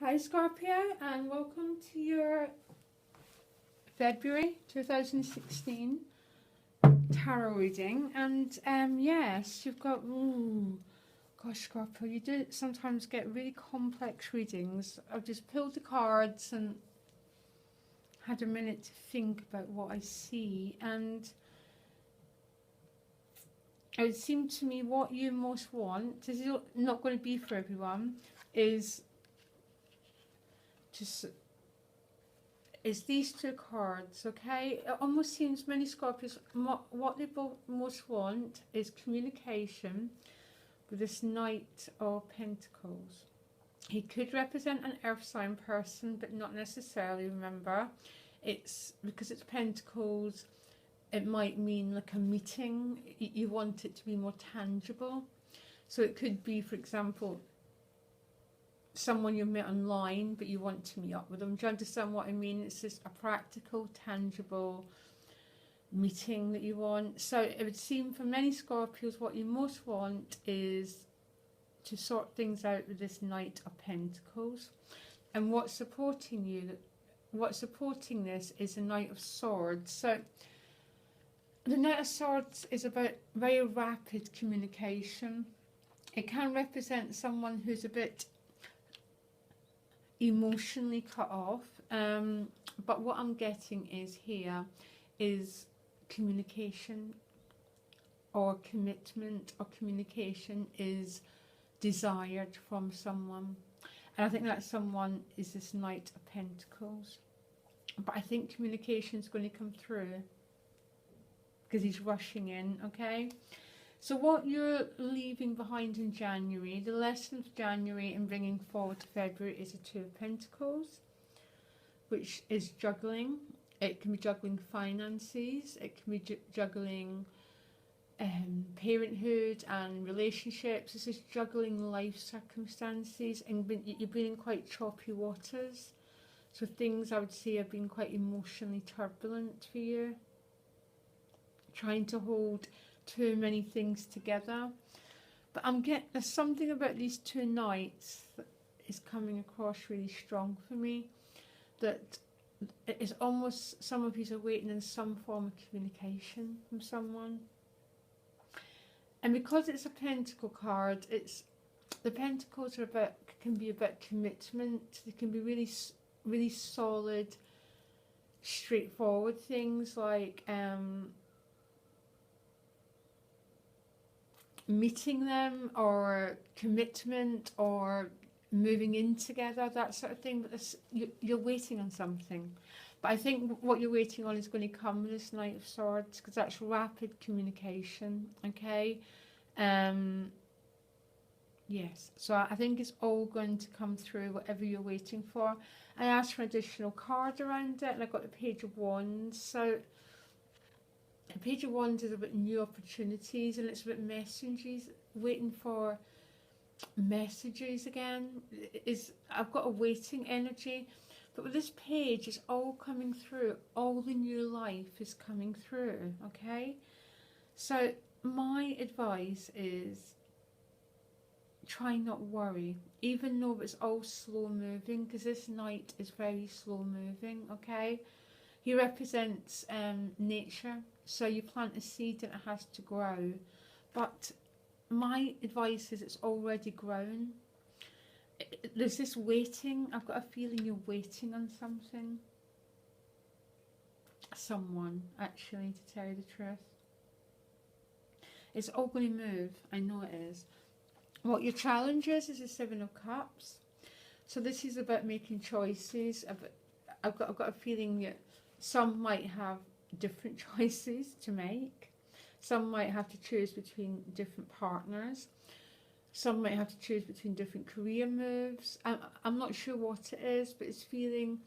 Hi Scorpio, and welcome to your February 2016 tarot reading. And yes, you've got, gosh Scorpio, you do sometimes get really complex readings. I've just pulled the cards and had a minute to think about what I see, and it would seem to me what you most want, this is not going to be for everyone, is just these two cards, okay? It almost seems many Scorpios, what they both most want is communication with this Knight of Pentacles. He could represent an earth sign person, but not necessarily, remember. It's because it's Pentacles, it might mean like a meeting. You want it to be more tangible. So it could be, for example, someone you met online but you want to meet up with them. Do you understand what I mean? It's just a practical, tangible meeting that you want. So it would seem for many Scorpios what you most want is to sort things out with this Knight of Pentacles. And what's supporting you, what's supporting this is the Knight of Swords. So the Knight of Swords is about very rapid communication. It can represent someone who's a bit emotionally cut off, but what I'm getting is here is communication or commitment or communication is desired from someone, and I think that someone is this Knight of Pentacles. But I think communication is going to come through because he's rushing in, okay? So what you're leaving behind in January, the lesson of January and bringing forward to February is the Two of Pentacles, which is juggling. It can be juggling finances, it can be juggling parenthood and relationships. This is juggling life circumstances, and you've been in quite choppy waters. So things, I would say, have been quite emotionally turbulent for you. Trying to hold too many things together. But I'm getting, there's something about these two Knights that is coming across really strong for me. That it is almost, some of you are waiting in some form of communication from someone. And because it's a Pentacle card, it's, the Pentacles are about, can be about commitment. They can be really solid, straightforward things like meeting them or commitment or moving in together, that sort of thing. But this, you're waiting on something. But I think what you're waiting on is going to come with this Knight of Swords, because that's rapid communication, okay? Yes, so I think it's all going to come through, whatever you're waiting for. I asked for an additional card around it, and I got the Page of Wands. So the Page of Wands is about new opportunities, and it's about messages, waiting for messages again. I've got a waiting energy, but with this page, it's all coming through. All the new life is coming through, okay? So my advice is try not worry, even though it's all slow moving, because this Knight is very slow moving, okay? He represents nature, so you plant a seed and it has to grow. But my advice is it's already grown. There's this waiting. I've got a feeling you're waiting on something. Someone, actually, to tell you the truth. It's all going to move. I know it is. What your challenge is the Seven of Cups. So this is about making choices. I've got a feeling that some might have different choices to make. Some might have to choose between different partners. Some might have to choose between different career moves. I'm not sure what it is, but it's feeling,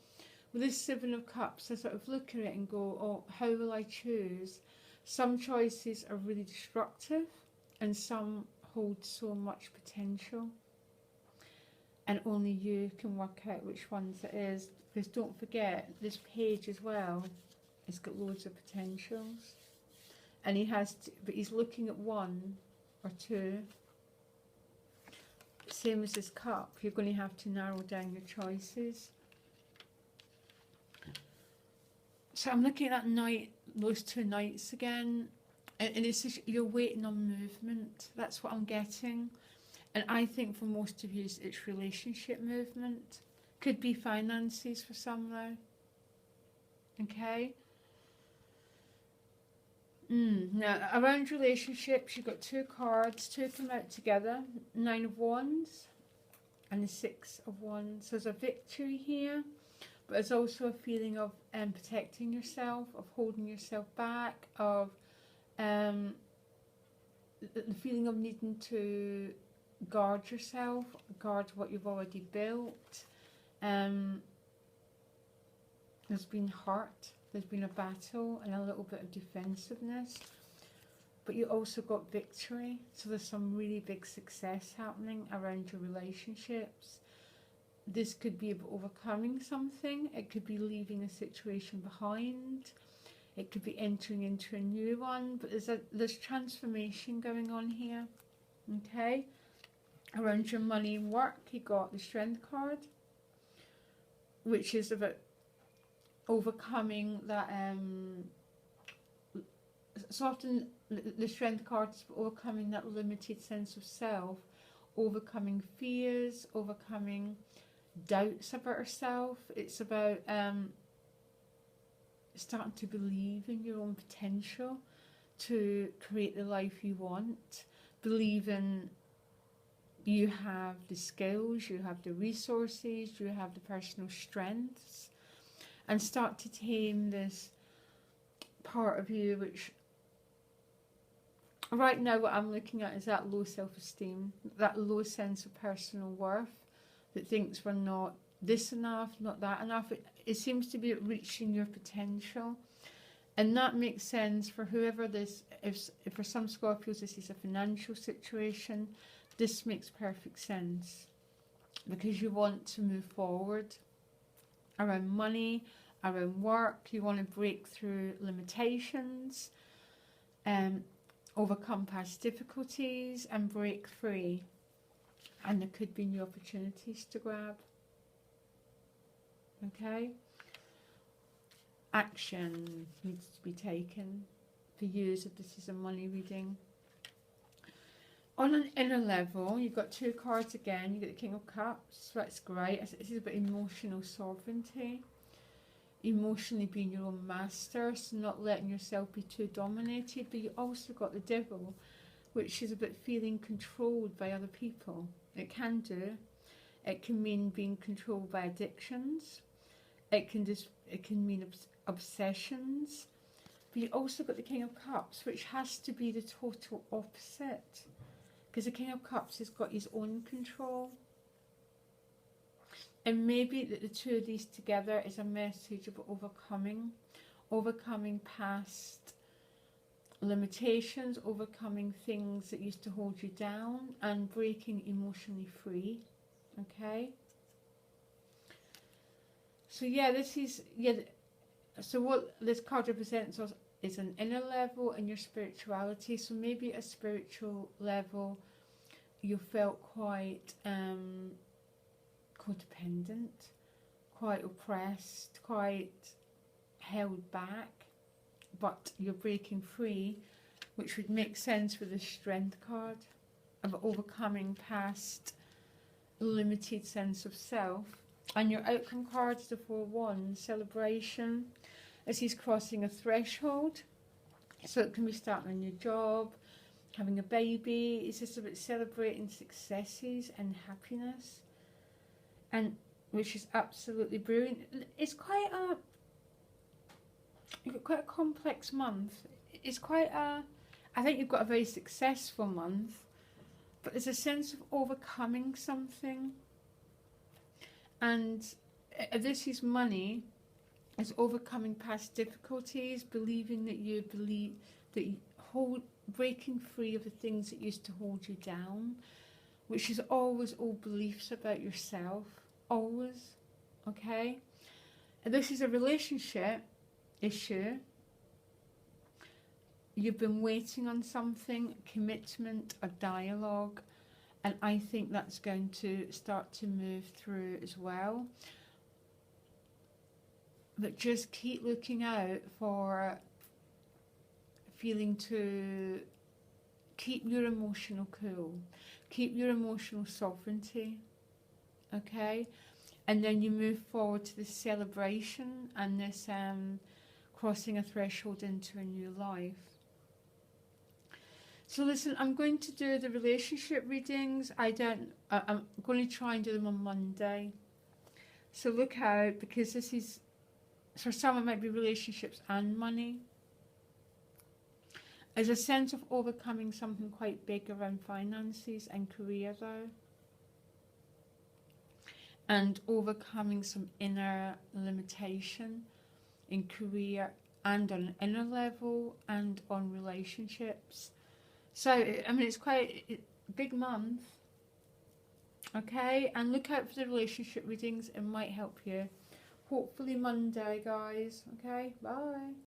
with this Seven of Cups, I sort of look at it and go, oh, how will I choose? Some choices are really destructive, and some hold so much potential. And only you can work out which ones it is. Because don't forget, this page as well, it's got loads of potentials. And he has to, but he's looking at one or two. same as this cup, you're going to have to narrow down your choices. So I'm looking at that night, those 2 nights again, and it's just, you're waiting on movement. That's what I'm getting. And I think for most of you, it's relationship movement. Could be finances for some though. Okay? Now, around relationships, you've got 2 cards. 2 come out together. 9 of Wands and the 6 of Wands. So there's a victory here. But there's also a feeling of protecting yourself, of holding yourself back, of the feeling of needing to guard yourself, guard what you've already built. There's been hurt, there's been a battle and a little bit of defensiveness. But you also got victory, so there's some really big success happening around your relationships. This could be about overcoming something, it could be leaving a situation behind, it could be entering into a new one, but there's transformation going on here. Okay? Around your money and work, you got the Strength card, which is about overcoming that, so often the Strength card is overcoming that limited sense of self, overcoming fears, overcoming doubts about yourself. It's about starting to believe in your own potential to create the life you want, believing you have the skills, you have the resources, you have the personal strengths, and start to tame this part of you which right now what I'm looking at is that low self-esteem, that low sense of personal worth, that thinks we're not this enough, not that enough. It seems to be reaching your potential. And that makes sense for whoever this, if for some Scorpios this is a financial situation, this makes perfect sense. Because you want to move forward around money, around work, you want to break through limitations, overcome past difficulties and break free. And there could be new opportunities to grab. Okay? Action needs to be taken for you if this is a money reading. On an inner level, you've got 2 cards again. You've got the King of Cups. That's great. This is about emotional sovereignty. Emotionally being your own master, so not letting yourself be too dominated. But you also got the Devil, which is about feeling controlled by other people. It can do. It can mean being controlled by addictions. It can mean obsessions. But you also got the King of Cups, which has to be the total opposite. Because the King of Cups has got his own control. And maybe that the 2 of these together is a message of overcoming past limitations, overcoming things that used to hold you down, and breaking emotionally free. Okay? So yeah, this is, so what this card represents is an inner level and your spirituality. So maybe at a spiritual level you felt quite codependent, quite oppressed, quite held back, but you're breaking free, which would make sense with the Strength card of overcoming past limited sense of self. And your outcome card is the 4 of Wands, celebration, as he's crossing a threshold. So it can be starting a new job, having a baby. It's just about celebrating successes and happiness, and which is absolutely brilliant. It's quite a complex month. It's quite I think you've got a very successful month, but there's a sense of overcoming something. And this is money. It's overcoming past difficulties, believing that breaking free of the things that used to hold you down, which is always old beliefs about yourself, always, okay? And this is a relationship issue. You've been waiting on something, commitment, a dialogue, and I think that's going to start to move through as well. But just keep looking out for feeling to keep your emotional cool, keep your emotional sovereignty, okay? And then you move forward to this celebration and this crossing a threshold into a new life. So listen, I'm going to do the relationship readings. I'm going to try and do them on Monday. So look out, because this is, for some it might be relationships and money. There's a sense of overcoming something quite big around finances and career though. And overcoming some inner limitation in career and on an inner level and on relationships. So, I mean, it's quite a big month. Okay, and look out for the relationship readings. It might help you. Hopefully Monday, guys. Okay, bye.